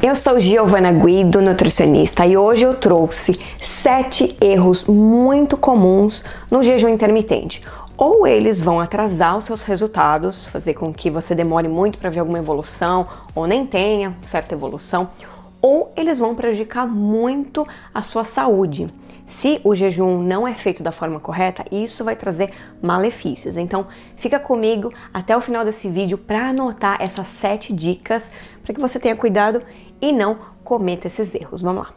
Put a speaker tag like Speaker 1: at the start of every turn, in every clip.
Speaker 1: Eu sou Giovana Guido, nutricionista, e hoje eu trouxe 7 erros muito comuns no jejum intermitente. Ou eles vão atrasar os seus resultados, fazer com que você demore muito para ver alguma evolução, ou nem tenha certa evolução, ou eles vão prejudicar muito a sua saúde. Se o jejum não é feito da forma correta, isso vai trazer malefícios. Então, fica comigo até o final desse vídeo para anotar essas 7 dicas para que você tenha cuidado e não cometa esses erros. Vamos lá!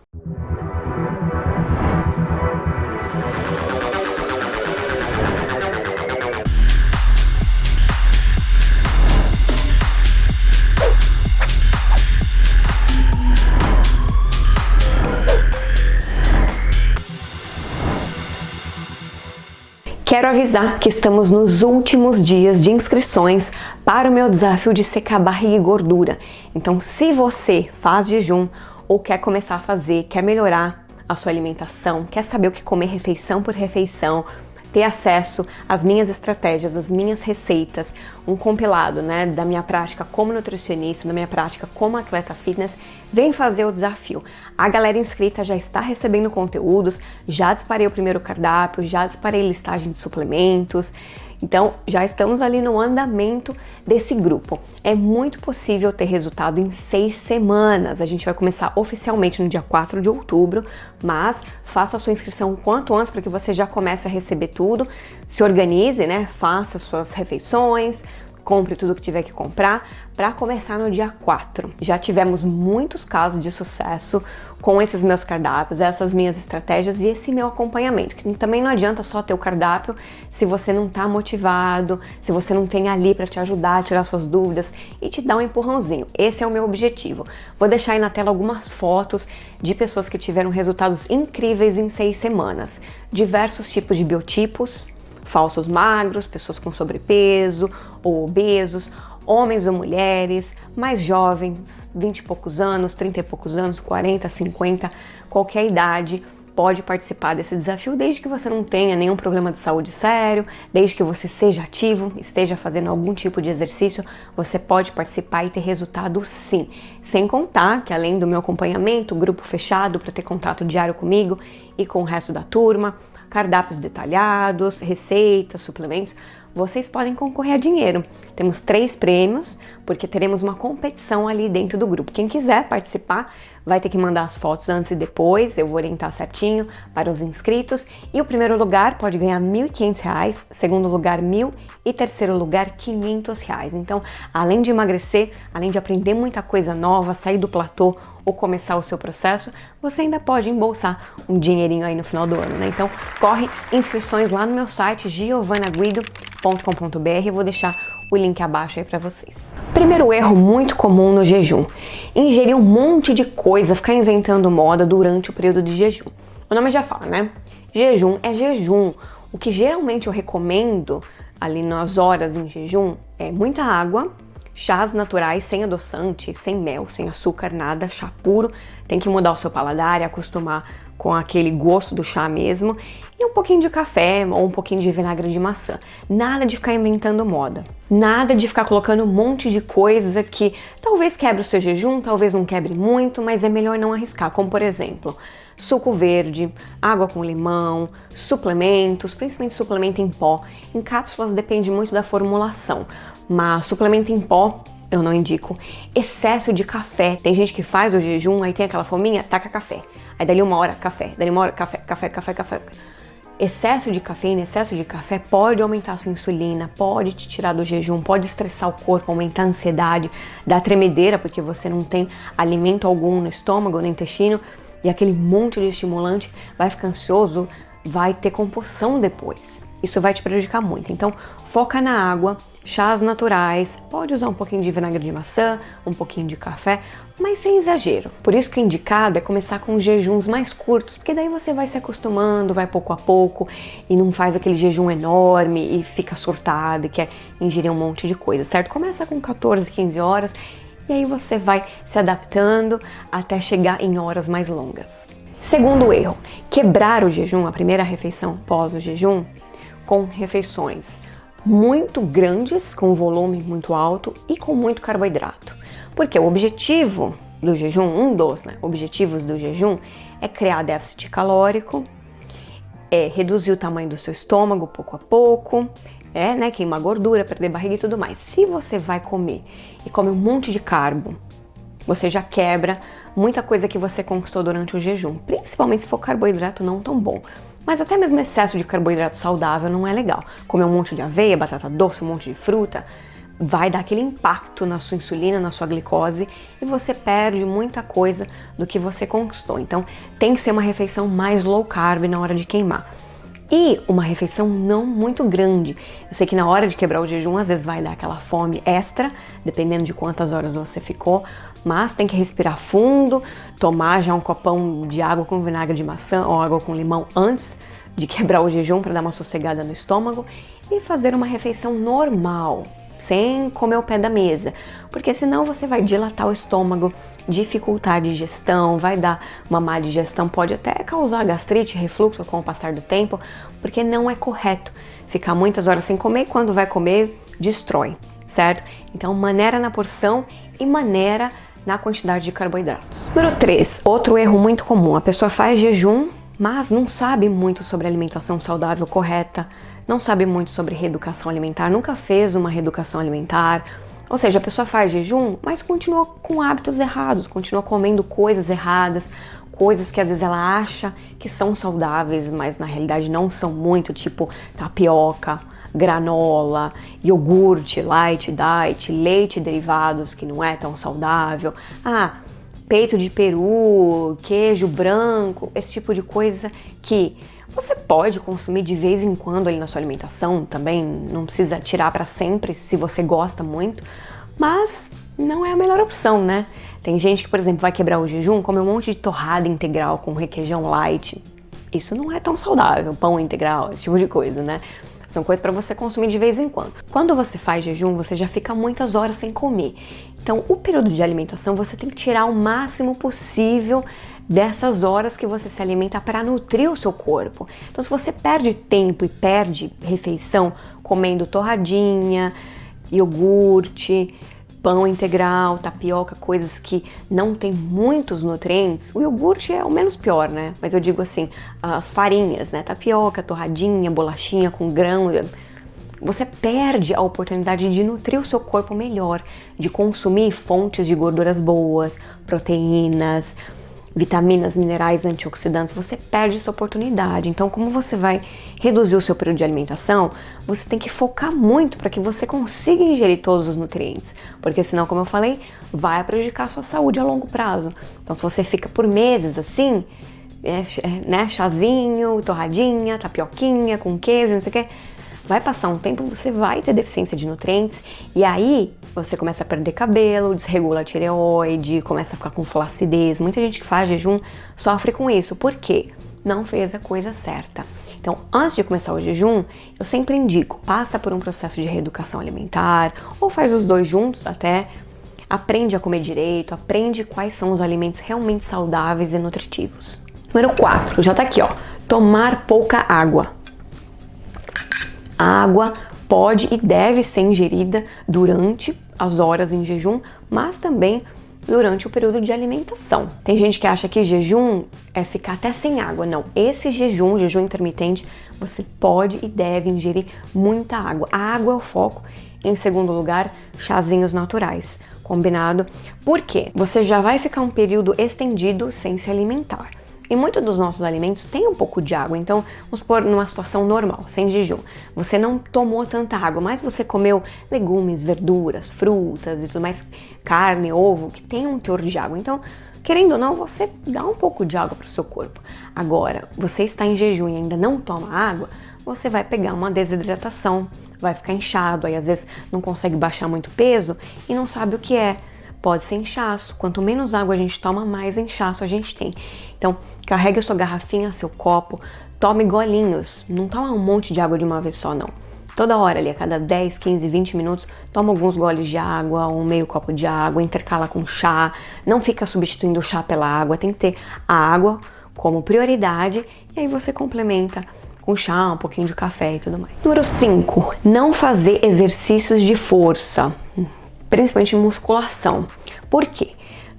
Speaker 1: Quero avisar que estamos nos últimos dias de inscrições para o meu desafio de secar barriga e gordura. Então, se você faz jejum ou quer começar a fazer, quer melhorar a sua alimentação, quer saber o que comer refeição por refeição, ter acesso às minhas estratégias, às minhas receitas, um compilado, da minha prática como nutricionista, da minha prática como atleta fitness, vem fazer o desafio. A galera inscrita já está recebendo conteúdos, já disparei o primeiro cardápio, já disparei listagem de suplementos, então já estamos ali no andamento desse grupo. É muito possível ter resultado em 6 semanas. A gente vai começar oficialmente no dia 4 de outubro, mas faça a sua inscrição o quanto antes para que você já comece a receber tudo. Se organize, faça suas refeições, compre tudo que tiver que comprar para começar no dia 4. Já tivemos muitos casos de sucesso com esses meus cardápios, essas minhas estratégias e esse meu acompanhamento. Que também não adianta só ter o cardápio se você não tá motivado, se você não tem ali para te ajudar a tirar suas dúvidas e te dar um empurrãozinho. Esse é o meu objetivo. Vou deixar aí na tela algumas fotos de pessoas que tiveram resultados incríveis em 6 semanas. Diversos tipos de biotipos, falsos magros, pessoas com sobrepeso ou obesos, homens ou mulheres, mais jovens, 20 e poucos anos, 30 e poucos anos, 40, 50, qualquer idade pode participar desse desafio, desde que você não tenha nenhum problema de saúde sério, desde que você seja ativo, esteja fazendo algum tipo de exercício, você pode participar e ter resultado sim. Sem contar que além do meu acompanhamento, grupo fechado para ter contato diário comigo e com o resto da turma, cardápios detalhados, receitas, suplementos, vocês podem concorrer a dinheiro. Temos 3 prêmios, porque teremos uma competição ali dentro do grupo. Quem quiser participar vai ter que mandar as fotos antes e depois, eu vou orientar certinho para os inscritos. E o primeiro lugar pode ganhar R$ 1.500, segundo lugar R$ 1.000 e terceiro lugar R$ 500. Então, além de emagrecer, além de aprender muita coisa nova, sair do platô, ou começar o seu processo, você ainda pode embolsar um dinheirinho aí no final do ano, Então, corre inscrições lá no meu site giovanaguido.com.br, eu vou deixar o link abaixo aí para vocês. Primeiro erro muito comum no jejum: ingerir um monte de coisa, ficar inventando moda durante o período de jejum. O nome já fala, Jejum é jejum. O que geralmente eu recomendo ali nas horas em jejum é muita água, chás naturais, sem adoçante, sem mel, sem açúcar, nada, chá puro. Tem que mudar o seu paladar e acostumar com aquele gosto do chá mesmo. E um pouquinho de café ou um pouquinho de vinagre de maçã. Nada de ficar inventando moda. Nada de ficar colocando um monte de coisa que talvez quebre o seu jejum, talvez não quebre muito, mas é melhor não arriscar. Como por exemplo, suco verde, água com limão, suplementos, principalmente suplemento em pó. Em cápsulas depende muito da formulação. Mas suplemento em pó, eu não indico. Excesso de café. Tem gente que faz o jejum, aí tem aquela fominha, taca café. Aí dali uma hora, café. Dali uma hora, café. Excesso de cafeína, excesso de café pode aumentar a sua insulina, pode te tirar do jejum, pode estressar o corpo, aumentar a ansiedade, dar tremedeira, porque você não tem alimento algum no estômago, no intestino, e aquele monte de estimulante vai ficar ansioso, vai ter compulsão depois. Isso vai te prejudicar muito. Então, foca na água, chás naturais, pode usar um pouquinho de vinagre de maçã, um pouquinho de café, mas sem exagero. Por isso que o indicado é começar com jejuns mais curtos, porque daí você vai se acostumando, vai pouco a pouco e não faz aquele jejum enorme e fica surtado e quer ingerir um monte de coisa, certo? Começa com 14, 15 horas e aí você vai se adaptando até chegar em horas mais longas. Segundo erro, quebrar o jejum, a primeira refeição pós o jejum, com refeições muito grandes, com volume muito alto e com muito carboidrato. Porque o objetivo do jejum, um dos objetivos do jejum é criar déficit calórico, reduzir o tamanho do seu estômago pouco a pouco, queimar gordura, perder barriga e tudo mais. Se você vai comer e come um monte de carbo, você já quebra muita coisa que você conquistou durante o jejum, principalmente se for carboidrato não tão bom. Mas até mesmo excesso de carboidrato saudável não é legal. Comer um monte de aveia, batata doce, um monte de fruta, vai dar aquele impacto na sua insulina, na sua glicose, e você perde muita coisa do que você conquistou. Então tem que ser uma refeição mais low carb na hora de queimar. E uma refeição não muito grande. Eu sei que na hora de quebrar o jejum, às vezes vai dar aquela fome extra, dependendo de quantas horas você ficou, mas tem que respirar fundo, tomar já um copão de água com vinagre de maçã ou água com limão antes de quebrar o jejum para dar uma sossegada no estômago e fazer uma refeição normal, sem comer o pé da mesa, porque senão você vai dilatar o estômago, dificultar a digestão, vai dar uma má digestão, pode até causar gastrite, refluxo com o passar do tempo, porque não é correto ficar muitas horas sem comer e quando vai comer, destrói, certo? Então maneira na porção e maneira na quantidade de carboidratos. Número 3, outro erro muito comum, a pessoa faz jejum, mas não sabe muito sobre alimentação saudável correta, não sabe muito sobre reeducação alimentar, nunca fez uma reeducação alimentar, ou seja, a pessoa faz jejum, mas continua com hábitos errados, continua comendo coisas erradas, coisas que às vezes ela acha que são saudáveis, mas na realidade não são muito, tipo tapioca, granola, iogurte, light diet, leite e derivados que não é tão saudável, peito de peru, queijo branco, esse tipo de coisa que você pode consumir de vez em quando ali na sua alimentação, também não precisa tirar para sempre se você gosta muito, mas não é a melhor opção, né? Tem gente que, por exemplo, vai quebrar o jejum, come um monte de torrada integral com requeijão light. Isso não é tão saudável, pão integral, esse tipo de coisa, né? São coisas para você consumir de vez em quando. Quando você faz jejum, você já fica muitas horas sem comer. Então, o período de alimentação, você tem que tirar o máximo possível dessas horas que você se alimenta para nutrir o seu corpo. Então, se você perde tempo e perde refeição comendo torradinha, iogurte, pão integral, tapioca, coisas que não tem muitos nutrientes, o iogurte é o menos pior, né? Mas eu digo assim, as farinhas, né? Tapioca, torradinha, bolachinha com grão, você perde a oportunidade de nutrir o seu corpo melhor, de consumir fontes de gorduras boas, proteínas, vitaminas, minerais, antioxidantes, você perde essa oportunidade. Então, como você vai reduzir o seu período de alimentação, você tem que focar muito para que você consiga ingerir todos os nutrientes, porque senão, como eu falei, vai prejudicar a sua saúde a longo prazo. Então, se você fica por meses assim, chazinho, torradinha, tapioquinha com queijo, não sei o que, vai passar um tempo, você vai ter deficiência de nutrientes e aí você começa a perder cabelo, desregula a tireoide, começa a ficar com flacidez. Muita gente que faz jejum sofre com isso. Por quê? Não fez a coisa certa. Então, antes de começar o jejum, eu sempre indico, passa por um processo de reeducação alimentar ou faz os dois juntos até, aprende a comer direito, aprende quais são os alimentos realmente saudáveis e nutritivos. Número 4, já tá aqui, ó, tomar pouca água. A água pode e deve ser ingerida durante as horas em jejum, mas também durante o período de alimentação. Tem gente que acha que jejum é ficar até sem água. Não, esse jejum intermitente, você pode e deve ingerir muita água. A água é o foco. Em segundo lugar, chazinhos naturais, combinado? Por quê? Você já vai ficar um período estendido sem se alimentar. E muitos dos nossos alimentos têm um pouco de água, então vamos supor numa situação normal, sem jejum. Você não tomou tanta água, mas você comeu legumes, verduras, frutas e tudo mais, carne, ovo, que tem um teor de água. Então, querendo ou não, você dá um pouco de água para o seu corpo. Agora, você está em jejum e ainda não toma água, você vai pegar uma desidratação, vai ficar inchado, aí às vezes não consegue baixar muito peso e não sabe o que é. Pode ser inchaço. Quanto menos água a gente toma, mais inchaço a gente tem. Então, carregue a sua garrafinha, seu copo, tome golinhos. Não toma um monte de água de uma vez só, não. Toda hora ali, a cada 10, 15, 20 minutos, toma alguns goles de água, um meio copo de água, intercala com chá. Não fica substituindo o chá pela água. Tem que ter a água como prioridade e aí você complementa com chá, um pouquinho de café e tudo mais. Número 5, não fazer exercícios de força, principalmente musculação. Por quê?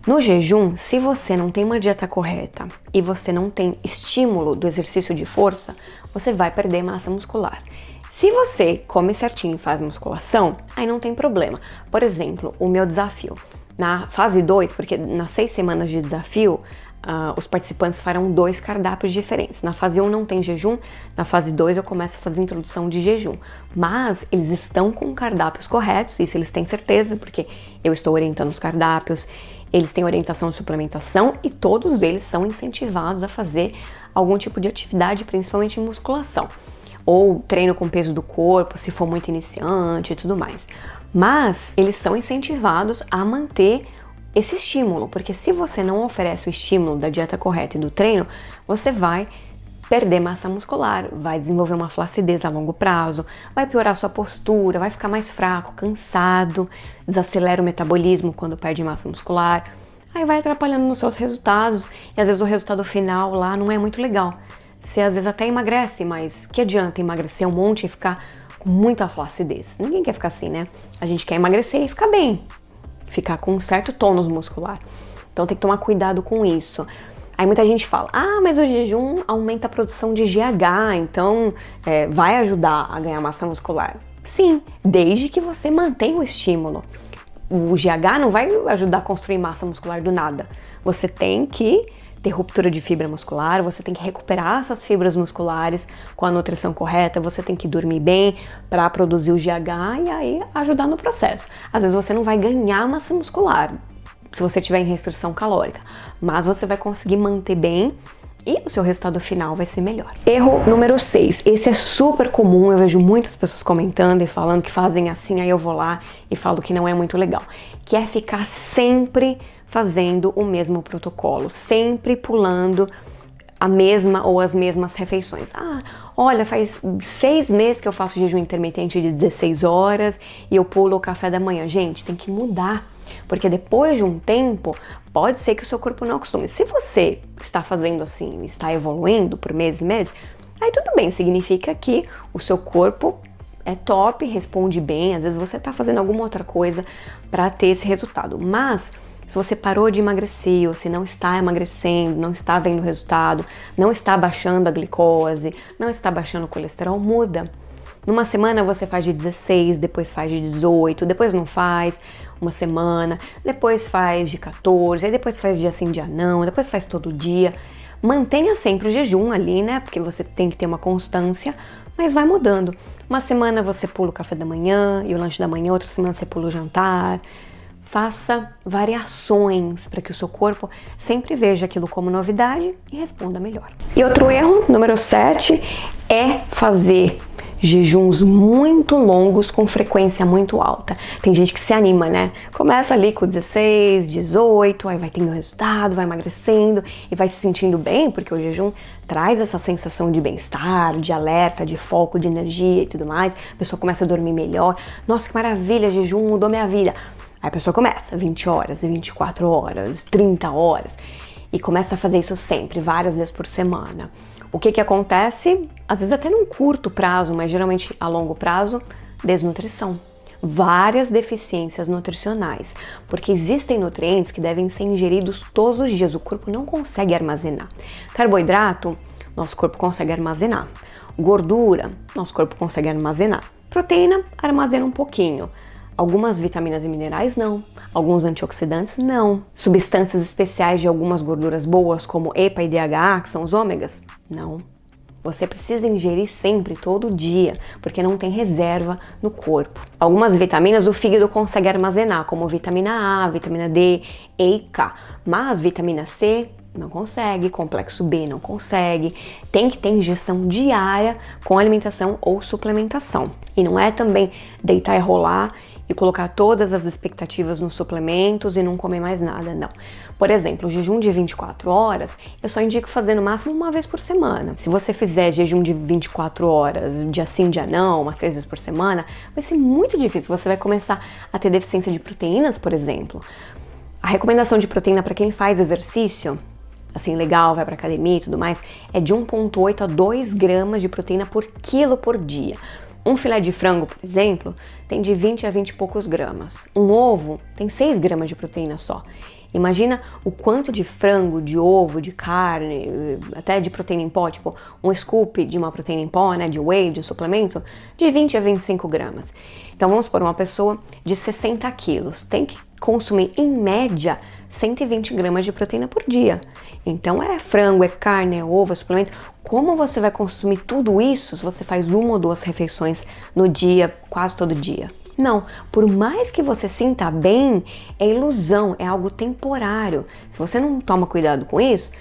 Speaker 1: No jejum, se você não tem uma dieta correta e você não tem estímulo do exercício de força, você vai perder massa muscular. Se você come certinho e faz musculação, aí não tem problema. Por exemplo, o meu desafio. Na fase 2, porque nas 6 semanas de desafio, os participantes farão 2 cardápios diferentes. Na fase 1 não tem jejum, na fase 2 eu começo a fazer introdução de jejum. Mas eles estão com cardápios corretos, isso eles têm certeza, porque eu estou orientando os cardápios, eles têm orientação de suplementação e todos eles são incentivados a fazer algum tipo de atividade, principalmente em musculação. Ou treino com peso do corpo, se for muito iniciante e tudo mais. Mas eles são incentivados a manter esse estímulo, porque se você não oferece o estímulo da dieta correta e do treino, você vai perder massa muscular, vai desenvolver uma flacidez a longo prazo, vai piorar sua postura, vai ficar mais fraco, cansado, desacelera o metabolismo quando perde massa muscular, aí vai atrapalhando nos seus resultados e às vezes o resultado final lá não é muito legal. Você às vezes até emagrece, mas que adianta emagrecer um monte e ficar com muita flacidez? Ninguém quer ficar assim, né? A gente quer emagrecer e ficar bem, ficar com um certo tônus muscular. Então tem que tomar cuidado com isso. Aí muita gente fala, mas o jejum aumenta a produção de GH, então vai ajudar a ganhar massa muscular. Sim, desde que você mantenha o estímulo. O GH não vai ajudar a construir massa muscular do nada. Você tem que ter ruptura de fibra muscular, você tem que recuperar essas fibras musculares com a nutrição correta, você tem que dormir bem para produzir o GH e aí ajudar no processo. Às vezes você não vai ganhar massa muscular se você tiver em restrição calórica, mas você vai conseguir manter bem e o seu resultado final vai ser melhor. Erro número 6, esse é super comum, eu vejo muitas pessoas comentando e falando que fazem assim, aí eu vou lá e falo que não é muito legal, que é ficar sempre fazendo o mesmo protocolo, sempre pulando a mesma ou as mesmas refeições. Olha, faz 6 meses que eu faço jejum intermitente de 16 horas e eu pulo o café da manhã. Gente, tem que mudar, porque depois de um tempo, pode ser que o seu corpo não acostume. Se você está fazendo assim, está evoluindo por meses e meses, aí tudo bem, significa que o seu corpo é top, responde bem, às vezes você está fazendo alguma outra coisa para ter esse resultado, mas se você parou de emagrecer, ou se não está emagrecendo, não está vendo resultado, não está baixando a glicose, não está baixando o colesterol, muda. Numa semana você faz de 16, depois faz de 18, depois não faz uma semana, depois faz de 14, aí depois faz dia sim, dia não, depois faz todo dia. Mantenha sempre o jejum ali, né? Porque você tem que ter uma constância, mas vai mudando. Uma semana você pula o café da manhã e o lanche da manhã, outra semana você pula o jantar. Faça variações para que o seu corpo sempre veja aquilo como novidade e responda melhor. E outro erro, número 7, é fazer jejuns muito longos com frequência muito alta. Tem gente que se anima, né? Começa ali com 16, 18, aí vai tendo resultado, vai emagrecendo e vai se sentindo bem, porque o jejum traz essa sensação de bem-estar, de alerta, de foco, de energia e tudo mais. A pessoa começa a dormir melhor. Nossa, que maravilha, jejum mudou minha vida. Aí a pessoa começa 20 horas, 24 horas, 30 horas e começa a fazer isso sempre, várias vezes por semana. O que acontece? Às vezes até num curto prazo, mas geralmente a longo prazo, desnutrição. Várias deficiências nutricionais, porque existem nutrientes que devem ser ingeridos todos os dias, o corpo não consegue armazenar. Carboidrato, nosso corpo consegue armazenar. Gordura, nosso corpo consegue armazenar. Proteína, armazena um pouquinho. Algumas vitaminas e minerais não, alguns antioxidantes não, substâncias especiais de algumas gorduras boas como EPA e DHA, que são os ômegas, não. Você precisa ingerir sempre, todo dia, porque não tem reserva no corpo. Algumas vitaminas o fígado consegue armazenar, como vitamina A, vitamina D, E e K, mas vitamina C não consegue, complexo B não consegue, tem que ter injeção diária com alimentação ou suplementação. E não é também deitar e rolar e colocar todas as expectativas nos suplementos e não comer mais nada, não. Por exemplo, o jejum de 24 horas, eu só indico fazer no máximo uma vez por semana. Se você fizer jejum de 24 horas, dia sim, dia não, umas 3 vezes por semana, vai ser muito difícil. Você vai começar a ter deficiência de proteínas, por exemplo. A recomendação de proteína para quem faz exercício, assim, legal, vai pra academia e tudo mais, é de 1,8 a 2 gramas de proteína por quilo por dia. Um filé de frango, por exemplo, tem de 20 a 20 e poucos gramas. Um ovo tem 6 gramas de proteína só. Imagina o quanto de frango, de ovo, de carne, até de proteína em pó, tipo um scoop de uma proteína em pó, né, de whey, de suplemento, de 20 a 25 gramas. Então vamos por uma pessoa de 60 quilos, tem que consumir em média 120 gramas de proteína por dia. Então é frango, é carne, é ovo, é suplemento. Como você vai consumir tudo isso se você faz 1 ou 2 refeições no dia, quase todo dia? Não, por mais que você sinta bem, é ilusão, é algo temporário. Se você não toma cuidado com isso,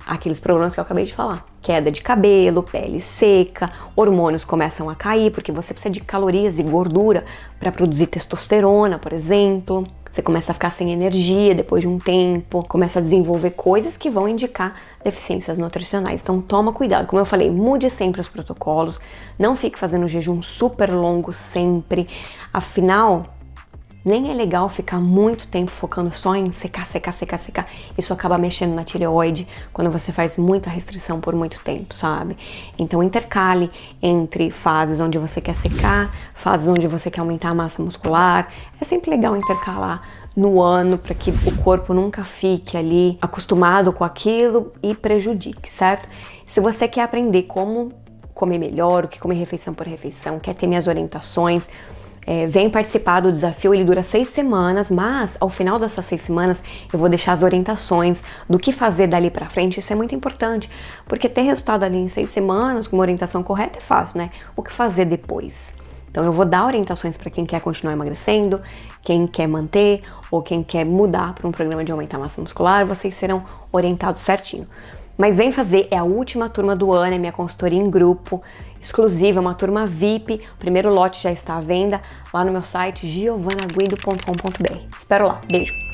Speaker 1: aqueles problemas que eu acabei de falar, queda de cabelo, pele seca, hormônios começam a cair, porque você precisa de calorias e gordura para produzir testosterona, por exemplo. Você começa a ficar sem energia depois de um tempo, começa a desenvolver coisas que vão indicar deficiências nutricionais. Então toma cuidado, como eu falei, mude sempre os protocolos, não fique fazendo jejum super longo sempre, afinal, nem é legal ficar muito tempo focando só em secar. Isso acaba mexendo na tireoide quando você faz muita restrição por muito tempo, sabe? Então intercale entre fases onde você quer secar, fases onde você quer aumentar a massa muscular. É sempre legal intercalar no ano para que o corpo nunca fique ali acostumado com aquilo e prejudique, certo? Se você quer aprender como comer melhor, o que comer refeição por refeição, quer ter minhas orientações, vem participar do desafio. Ele dura 6 semanas, mas ao final dessas 6 semanas eu vou deixar as orientações do que fazer dali pra frente. Isso é muito importante, porque ter resultado ali em 6 semanas com uma orientação correta é fácil, né? O que fazer depois? Então eu vou dar orientações para quem quer continuar emagrecendo, quem quer manter ou quem quer mudar para um programa de aumentar a massa muscular. Vocês serão orientados certinho. Mas vem fazer, é a última turma do ano, é minha consultoria em grupo, exclusiva, uma turma VIP. O primeiro lote já está à venda lá no meu site giovanaguido.com.br. Espero lá, beijo!